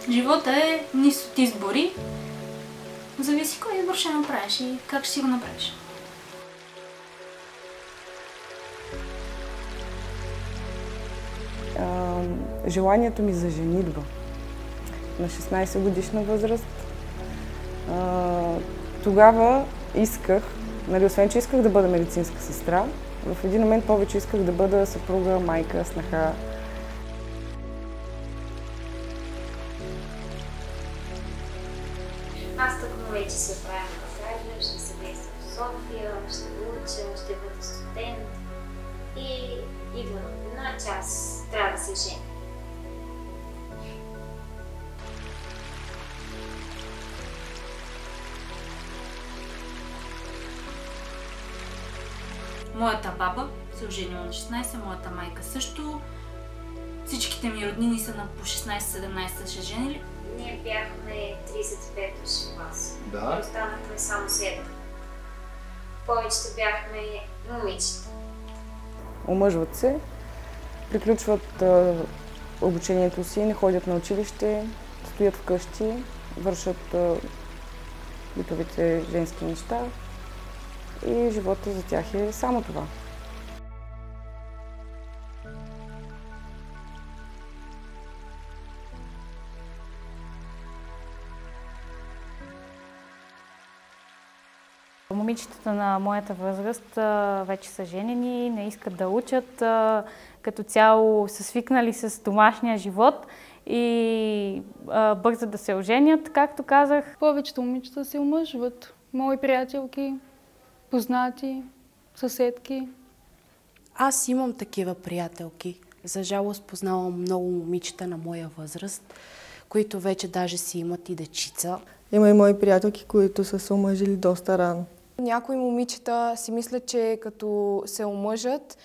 Живота е низ от избори. Зависи кой избор ще направиш и как ще си го направиш. Желанието ми за женитба на 16 годишна възраст. Тогава исках, освен че исках да бъда медицинска сестра, в един момент повече исках да бъда съпруга, майка, снаха. Аз тъкмо вече се оправям в Разград, ще се местя в София, ще уча, ще бъда студент и идва една част, трябва да се жени. Моята баба се оженила на 16, моята майка също. Всичките ми роднини са на по 16-17 се женили. Ние бяхме 35 души в клас. Да. И останахме само 7. Повечето бяхме момичета. Омъжват се, приключват обучението си, не ходят на училище, стоят вкъщи, вършат битовите женски неща и живота за тях е само това. Момичетата на моята възраст вече са женени, не искат да учат, като цяло са свикнали с домашния живот и бързат да се оженят, както казах. Повечето момичета се омъжват. Мои приятелки, познати, съседки. Аз имам такива приятелки. За жалост познавам много момичета на моя възраст, които вече даже си имат и дечица. Има и мои приятелки, които са се омъжили доста рано. Някои момичета си мислят, че като се омъжат,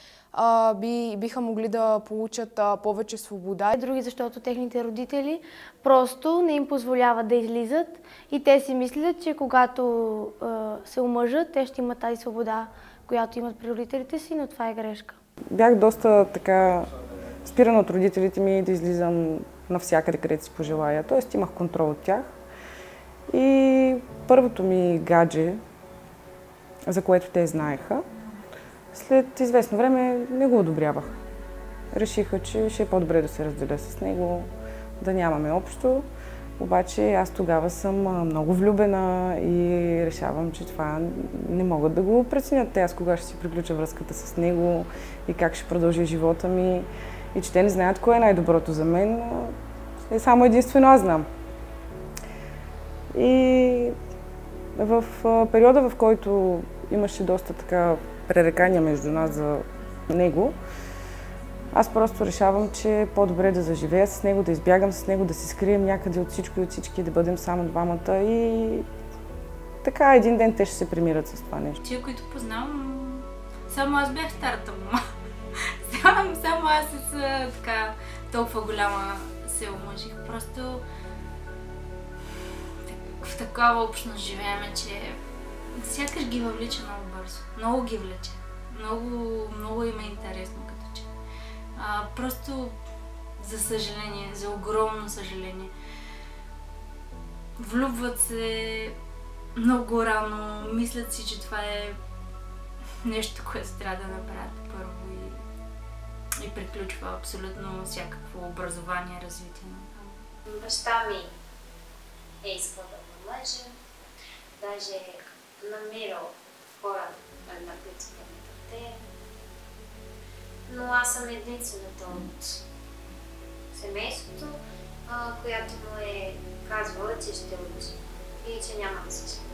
биха могли да получат повече свобода. Други, защото техните родители просто не им позволяват да излизат и те си мислят, че когато се омъжат, те ще имат тази свобода, която имат при родителите си, но това е грешка. Бях доста така спирана от родителите ми да излизам навсякъде, където си пожелая. Тоест имах контрол от тях. И първото ми гадже, за което те знаеха, след известно време не го одобрявах. Решиха, че ще е по-добре да се разделя с него, да нямаме общо. Обаче аз тогава съм много влюбена и решавам, че това не могат да го преценят те. Аз кога ще си приключа връзката с него и как ще продължи живота ми. И че те не знаят кое е най-доброто за мен. И само единствено аз знам. И в периода, в който имаше доста така пререкания между нас за него, аз просто решавам, че е по-добре да заживея с него, да избягам с него, да се скрием някъде от всичко и от всички, да бъдем само двамата и така един ден те ще се примират с това нещо. Тия, които познавам, само аз бях старата мама. Само аз с така толкова голяма се омъжих. Просто в такава общност живееме, че сякаш ги въвлича много бързо. Много ги влече. Много им е интересно като че. Просто за съжаление, за огромно съжаление. Влюбват се много рано, мислят си, че това е нещо, което трябва да направят първо и приключва абсолютно всякакво образование, развитие. Баща ми е искал да ме мъжа, даже намирал хора, на които да ме даде. Но аз съм единствената от семейството, която му е казвала, че ще учи и че няма да се жени.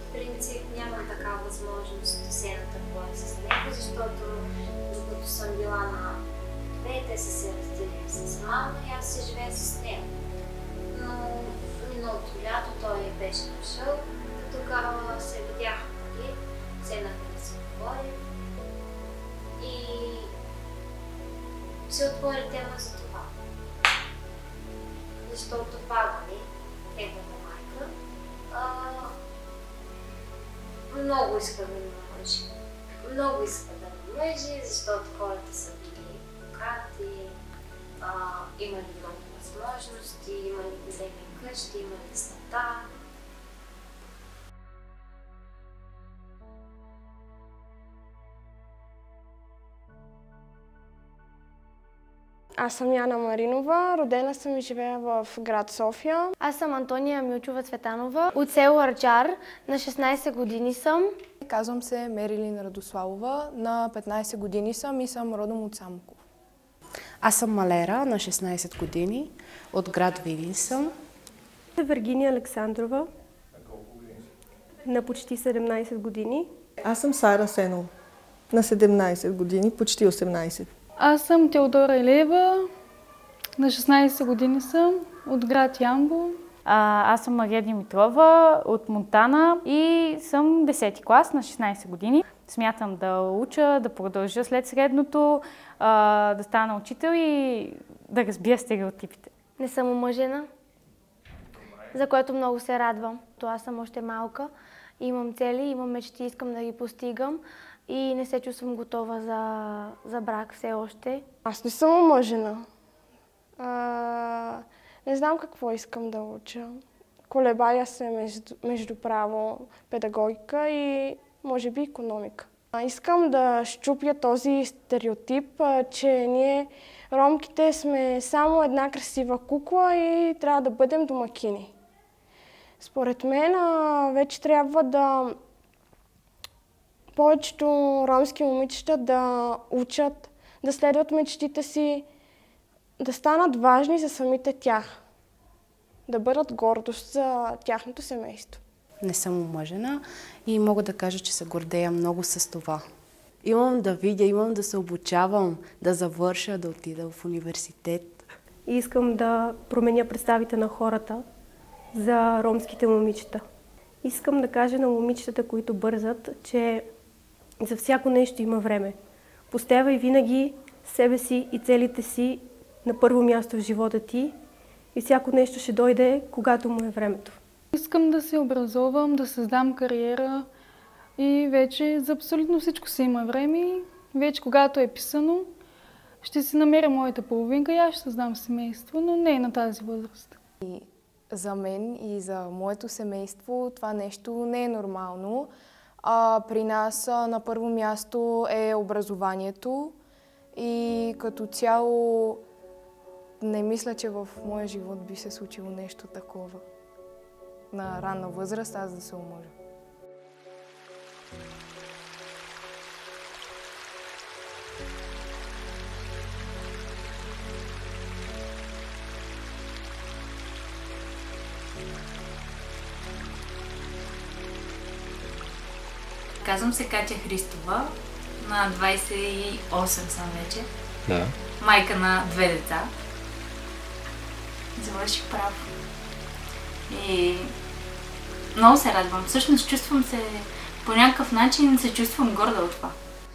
В принцип нямам такава възможност да се натъквам с него, защото докато съм била на 2, те са се разделили с мама и аз се живея с нея. Но миналото лято той беше дошъл, тогава се видяхме, седнахме да се говорим и се отвори тема за това. Защото баба ми, неговата майка, много иска да ме мъжи. Много иска да ме мъжи, защото хората са били богати, имали много възможности, имали големи къщи, има яснота. Аз съм Яна Маринова, родена съм и живея в град София. Аз съм Антония Милчова Цветанова, от село Арчар, на 16 години съм. Казвам се Мерилин Радославова, на 15 години съм и съм родом от Самоков. Аз съм Малера, на 16 години, от град Видин съм. Вергиния Александрова, на почти 17 години. Аз съм Сара Сенова, на 17 години, почти 18. Аз съм Теодора Илеева, на 16 години съм, от град Ямбол. Аз съм Мария Димитрова от Монтана и съм 10-ти клас на 16 години. Смятам да уча, да продължа след средното, да стана учител и да разбия стереотипите. Не съм омъжена, за което много се радвам. Аз съм още малка, имам цели, имам мечти, искам да ги постигам и не се чувствам готова за брак все още. Аз не съм омъжена. Не знам какво искам да уча. Колебая се между право, педагогика и може би икономика. Искам да щупя този стереотип, че ние, ромките, сме само една красива кукла и трябва да бъдем домакини. Според мен вече трябва да повечето ромски момичета да учат, да следват мечтите си, да станат важни за самите тях, да бъдат гордост за тяхното семейство. Не съм омъжена и мога да кажа, че се гордея много с това. Имам да видя, имам да се обучавам, да завърша, да отида в университет. И искам да променя представите на хората за ромските момичета. Искам да кажа на момичетата, които бързат, че за всяко нещо има време. Поставяй винаги себе си и целите си на първо място в живота ти и всяко нещо ще дойде, когато му е времето. Искам да се образовам, да създам кариера и вече за абсолютно всичко си има време и вече когато е писано, ще си намеря моята половинка и аз ще създам семейство, но не на тази възраст. И за мен и за моето семейство това нещо не е нормално. При нас на първо място е образованието и като цяло не мисля, че в моя живот би се случило нещо такова. На ранна възраст аз да се омъжа. Казвам се Катя Христова, на 28 съм вече. Да. Майка на 2 деца. Завърших право. И много се радвам. Всъщност чувствам се, по някакъв начин се чувствам горда от това.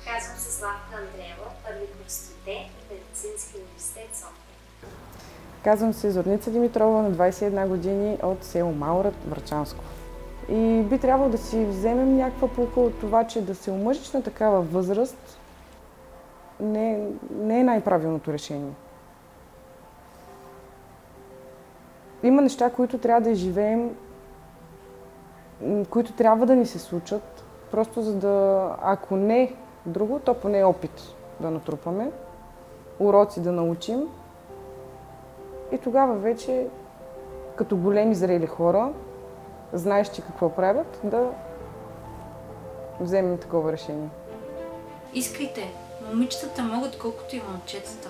Казвам се Славка Андреева, първи курс студент в Медицински университет София. Казвам се Зорница Димитрова, на 21 години, от село Малрат, Врачанско. И би трябвало да си вземем някаква поука от това, че да се омъжиш на такава възраст не е най-правилното решение. Има неща, които трябва да изживеем, които трябва да ни се случат, просто за да, ако не друго, то поне опит да натрупаме, уроци да научим и тогава вече, като големи зрели хора, знаещи какво правят, да вземем такова решение. Искайте. Момичетата могат колкото и момчетата.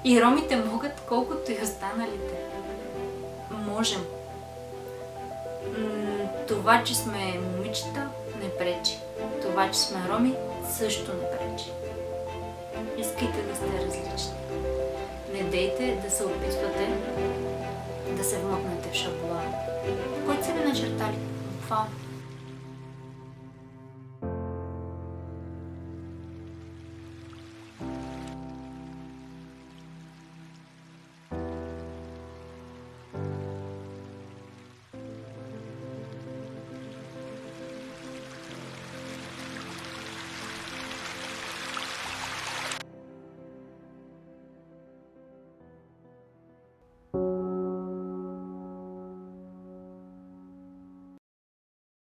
И ромите могат колкото и останалите. Можем. Това, че сме момичета, не пречи. Това, че сме роми, също не пречи. Искайте да сте различни. Не дейте да се опитвате да се вмъкнете в шаблона, който са ви начертали. Буквално.